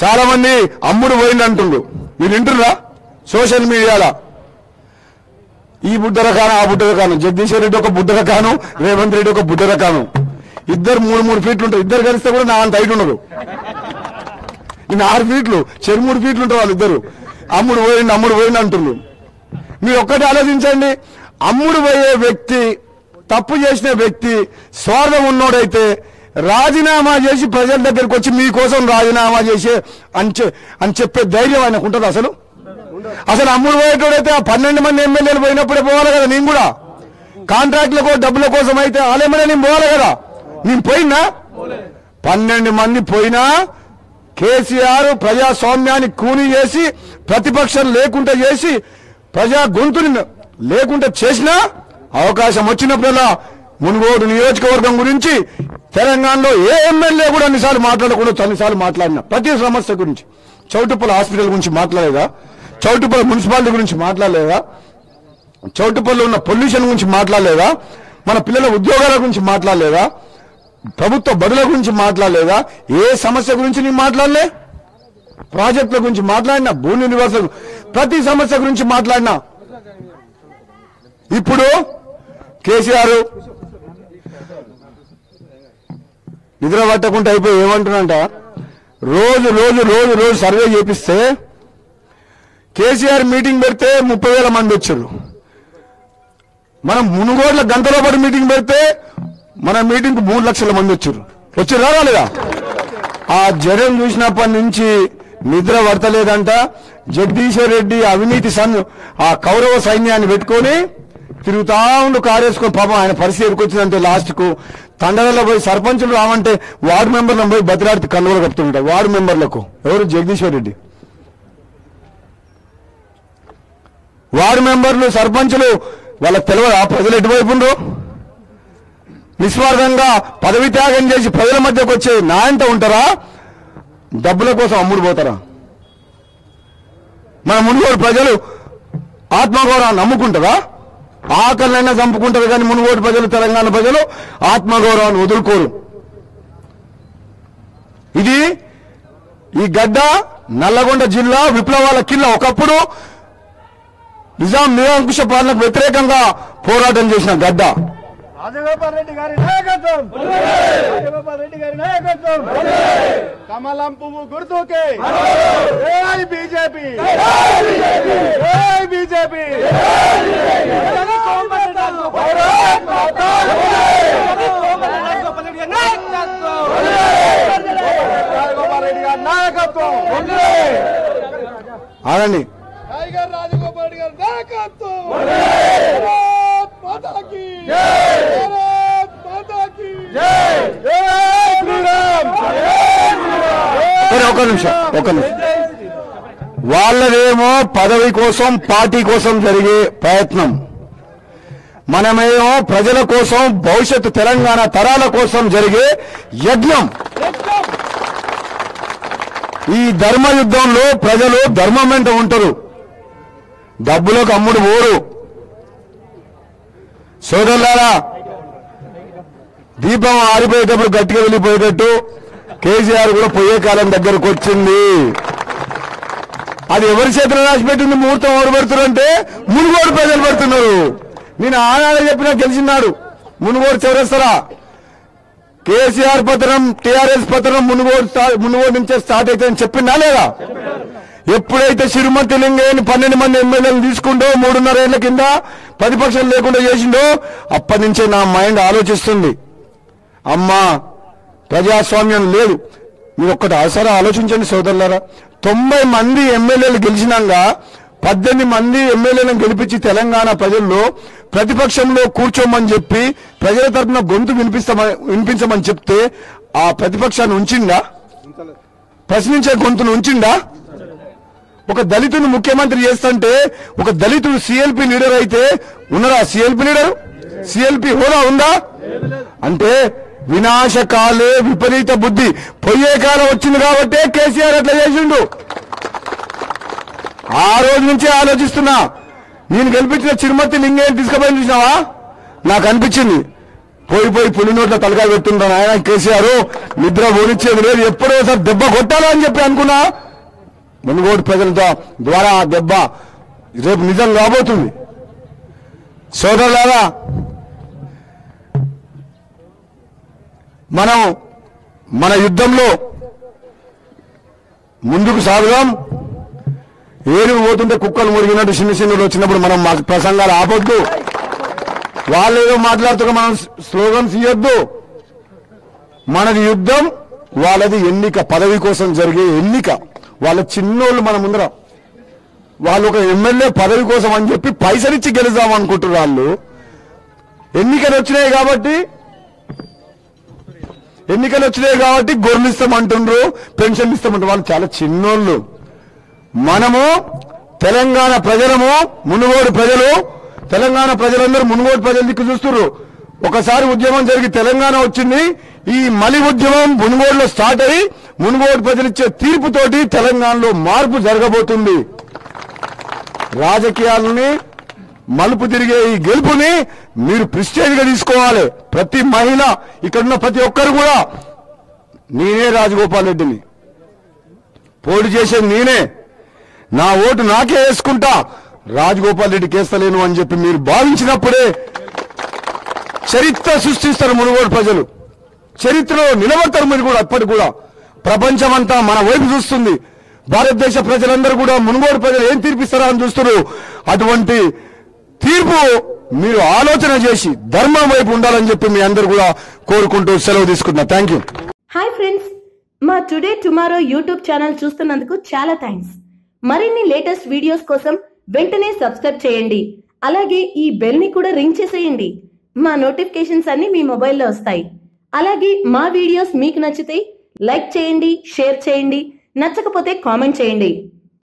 చాలా మంది అమ్ముడు పోయింది అంటుండ్రు. మీరు వింటున్నా సోషల్ మీడియాలో ఈ బుడ్డరకాను ఆ బుడ్డరకాను, జగదీశ్వర్ రెడ్డి ఒక బుడ్డరకాను, రేవంత్ రెడ్డి ఒక బుడ్డరకాను, ఇద్దరు 3 ఫీట్లు ఉంటారు. ఇద్దరు కలిస్తే కూడా నా అంత హైట్ ఉండరు. ఈయన 6 ఫీట్లు, 3 ఫీట్లు ఉంటారు వాళ్ళిద్దరు. అమ్ముడు పోయింది అంటుండ్రు. మీరు ఒక్కటి ఆలోచించండి, అమ్ముడు పోయే వ్యక్తి, తప్పు చేసిన వ్యక్తి స్వార్థం ఉన్నోడైతే రాజీనామా చేసి ప్రజల దగ్గరికి వచ్చి మీకోసం రాజీనామా చేసే అని చెప్పే ధైర్యం ఆయనకు ఉంటుంది అసలు? అసలు అమ్ముడు పోయేటోడైతే ఆ 12 మంది ఎమ్మెల్యేలు పోయినప్పుడే పోవాలి కదా. నేను కూడా కాంట్రాక్ట్ల డబ్బుల కోసం అయితే ఆలేమనే నేను పోవాలి కదా. నేను పోయినా 12 మంది పోయినా కేసీఆర్ ప్రజాస్వామ్యాన్ని కూని చేసి ప్రతిపక్షం లేకుండా చేసి ప్రజా గొంతుని లేకుండా చేసినా అవకాశం వచ్చినప్పుడల్లా మునుగోడు నియోజకవర్గం గురించి తెలంగాణలో ఏ ఎమ్మెల్యే కూడా అన్నిసార్లు మాట్లాడకుండా అన్నిసార్లు మాట్లాడినా. ప్రతి సమస్య గురించి, చౌటుప్పల హాస్పిటల్ గురించి మాట్లాడలేదా? చౌటుప్పల మున్సిపాలిటీ గురించి మాట్లాడలేదా? చౌటుప్పల్లో ఉన్న పొల్యూషన్ గురించి మాట్లాడలేదా? మన పిల్లల ఉద్యోగాల గురించి మాట్లాడలేదా? ప్రభుత్వ బడుల గురించి మాట్లాడలేదా? ఏ సమస్య గురించి నేను మాట్లాడలే? ప్రాజెక్టుల గురించి మాట్లాడినా, భూమి నివాసాలు, ప్రతి సమస్య గురించి మాట్లాడినా. ఇప్పుడు కేసీఆర్ నిద్ర పట్టకుండా అయిపోయి ఏమంటున్నాంట, రోజు సర్వే చేపిస్తే కేసీఆర్ మీటింగ్ పెడితే 30,000 మంది వచ్చారు. మనం మునుగోడ్ల గంటలో పాటు మీటింగ్ పెడితే మన మీటింగ్ 3 లక్షల మంది వచ్చారు రాలేదా? ఆ జనం చూసినప్పటి నుంచి నిద్ర పడతలేదంట. జగదీశ్వర్ రెడ్డి అవినీతి ఆ కౌరవ సైన్యాన్ని పెట్టుకొని తిరుగుతా ఉండు కారేసుకొని. పాపం ఆయన పరిస్థితి ఎదుర్కొచ్చిందంటే లాస్ట్ కు తండలలో పోయి సర్పంచులు రావంటే వార్డు మెంబర్లను పోయి బతిలాడితే కన్నులు కప్పుతుంటారు. వార్డు మెంబర్లకు ఎవరు? జగదీశ్వర్ రెడ్డి. వార్డు మెంబర్లు, సర్పంచులు వాళ్ళకి తెలియదా ప్రజలు ఎటువైపు ఉండరు? నిస్వార్థంగా పదవి త్యాగం చేసి ప్రజల మధ్యకు వచ్చే నాయంత ఉంటారా? డబ్బుల కోసం అమ్ముడు పోతారా? మన మునుగోడు ప్రజలు ఆత్మగౌరవాన్ని నమ్ముకుంటారా? ఆకలినైనా చంపుకుంటారు కానీ మునుగోడు ప్రజలు, తెలంగాణ ప్రజలు ఆత్మగౌరవాన్ని వదులుకోరు. ఇది ఈ గడ్డ నల్లగొండ జిల్లా విప్లవాల కిల్ల. ఒకప్పుడు నిజాంకుశ పాలనకు వ్యతిరేకంగా పోరాటం చేసిన గడ్డ. రాజగోపాల్ రెడ్డి గారి నాయకత్వం, రాజగోపాల్ రెడ్డి గారి నాయకత్వం, కమలం పువ్వు గుర్తుకే జై బీజేపీ, జై బీజేపీ, రాజగోపాల్ రెడ్డి గారి నాయకత్వం. ఆగండి. టైగర్ రాజగోపాల్ రెడ్డి గారి నాయకత్వం. ఒక నిమిషం. వాళ్ళదేమో పదవి కోసం, పార్టీ కోసం జరిగే ప్రయత్నం, మనమేమో ప్రజల కోసం, భవిష్యత్తు తెలంగాణ తరాల కోసం జరిగే యజ్ఞం. ఈ ధర్మ యుద్ధంలో ప్రజలు ధర్మం వెంట ఉంటారు, డబ్బులకు అమ్ముడు పోరు. సోదరులారా, దీపం ఆరిపోయేటప్పుడు గట్టిగా వెళ్ళిపోయేటట్టు కేసీఆర్ కూడా పోయే కాలం దగ్గరకు వచ్చింది. అది ఎవరి చేతిలో రాసిపెట్టింది? ముహూర్తం ఎవరు పెడుతున్నారంటే మునుగోడు ప్రజలు పెడుతున్నారు. నేను ఆనాడే చెప్పినా గెలిచినాడు. మునుగోడు చౌరస్తరా కేసీఆర్ పతనం, టీఆర్ఎస్ పతనం మునుగోడు నుంచే స్టార్ట్ అవుతుందని చెప్పిందా లేదా? ఎప్పుడైతే సిరుమతి లింగయ్యని 12 మంది ఎమ్మెల్యేలు తీసుకుంటూ 3.5 ఏళ్ల కింద ప్రతిపక్షం లేకుండా చేసిండో అప్పటి నుంచే నా మైండ్ ఆలోచిస్తుంది, అమ్మా ప్రజాస్వామ్యం లేదు. మీరు ఒక్కటి అవసరం ఆలోచించండి సోదరులారా. 90 మంది ఎమ్మెల్యేలు గెలిచినాక 18 మంది ఎమ్మెల్యేలను గెలిపించి తెలంగాణ ప్రజల్లో ప్రతిపక్షంలో కూర్చోమని చెప్పి ప్రజల తరఫున గొంతు వినిపించమని చెప్తే ఆ ప్రతిపక్షాన్ని ఉంచిందా? ప్రశ్నించే గొంతును ఉంచిందా? ఒక దళితుని ముఖ్యమంత్రి చేస్తుంటే ఒక దళితుడు సిఎల్పి లీడర్ అయితే ఉన్నారా? సిఎల్పి లీడర్, సిఎల్పి హోదా ఉందా? అంటే వినాశకాలే విపరీత బుద్ధి. పోయే కాలం వచ్చింది కాబట్టే కేసీఆర్ అట్లా చేసిండు. ఆ రోజు నుంచే ఆలోచిస్తున్నా. నేను గెలిపించిన చిరుమతి లింగయ్యని తీసుకుపోయి చూసినావా? నాకు అనిపించింది పోయి పులి నోట్ల తలకాయ పెట్టుకుంటాను ఆయన కేసీఆర్ నిద్ర పోనిచ్చేది లేదు ఎప్పుడో సార్ దెబ్బ కొట్టాలా అని చెప్పి అనుకున్నా మునుగోడు ప్రజల ద్వారా ఆ దెబ్బ రేపు నిజం కాబోతుంది. సోదరులారా, మనం మన యుద్ధంలో ముందుకు సాగుదాం. ఏనుగు పోతుంటే కుక్కలు మురిగినట్టు చిన్నలు వచ్చినప్పుడు మనం మా ప్రసంగాలు ఆపొద్దు. వాళ్ళు ఏదో మాట్లాడుతున్నా మనం స్లోగన్స్ ఇవ్వద్దు. మనది యుద్ధం, వాళ్ళది ఎన్నిక, పదవి కోసం జరిగే ఎన్నిక. వాళ్ళ చిన్నోళ్ళు మన ముందర, వాళ్ళు ఒక ఎమ్మెల్యే పదవి కోసం అని చెప్పి పైసలిచ్చి గెలుద్దాం అనుకుంటున్నారు. వాళ్ళు ఎన్నికలు వచ్చినాయి కాబట్టి గొర్రెలు ఇస్తామంటుండ్రు, పెన్షన్లు ఇస్తామంటారు. వాళ్ళు చాలా చిన్నోళ్ళు. మనము తెలంగాణ ప్రజలము, మునుగోడు ప్రజలు, తెలంగాణ ప్రజలందరూ మునుగోడు ప్రజల దిక్కు చూస్తున్నారు. ఒకసారి ఉద్యమం జరిగి తెలంగాణ వచ్చింది. ఈ మలి ఉద్యమం మునుగోడులో స్టార్ట్ అయ్యి మునుగోడు ప్రజలిచ్చే తీర్పుతోటి తెలంగాణలో మార్పు జరగబోతుంది. రాజకీయాలని మలుపు తిరిగే ఈ గెలుపుని మీరు ప్రెస్టేజ్ గా తీసుకోవాలి. ప్రతి మహిళ, ఇక్కడున్న ప్రతి ఒక్కరు కూడా నేనే రాజగోపాల్ రెడ్డిని పోటీ చేసేది నేనే, నా ఓటు నాకే వేసుకుంటా, రాజగోపాల్ రెడ్డికి వేస్తలేను అని చెప్పి మీరు భావించినప్పుడే చరిత్ర సృష్టిస్తారు మునుగోడు ప్రజలు. చరిత్రలో నిలబడతారు మీరు కూడా. అప్పటికి కూడా ప్రపంచమంతా మన వైపు చూస్తుంది. భారతదేశ ప్రజలందరూ కూడా మునుగోడు ప్రజలు ఏం తీర్పిస్తారా అని చూస్తున్నారు. అటువంటి తీర్పు మీరు ఆలోచన చేసి ధర్మం వైపు ఉండాలని చెప్పి మీ అందరూ కూడా కోరుకుంటూ సెలవు తీసుకుంటున్నా. Thank you. హాయ్ ఫ్రెండ్స్, మా టుడే టుమారో యూట్యూబ్ ఛానల్ చూస్తున్నందుకు చాలా థ్యాంక్స్. మరిన్ని లేటెస్ట్ వీడియోస్ కోసం వెంటనే సబ్స్క్రైబ్ చేయండి. అలాగే ఈ బెల్ ని కూడా రింగ్ చేసేయండి. మా నోటిఫికేషన్స్ అన్ని మీ మొబైల్లో వస్తాయి. అలాగే మా వీడియోస్ మీకు నచ్చితే లైక్ చేయండి, షేర్ చేయండి, నచ్చకపోతే కామెంట్ చేయండి.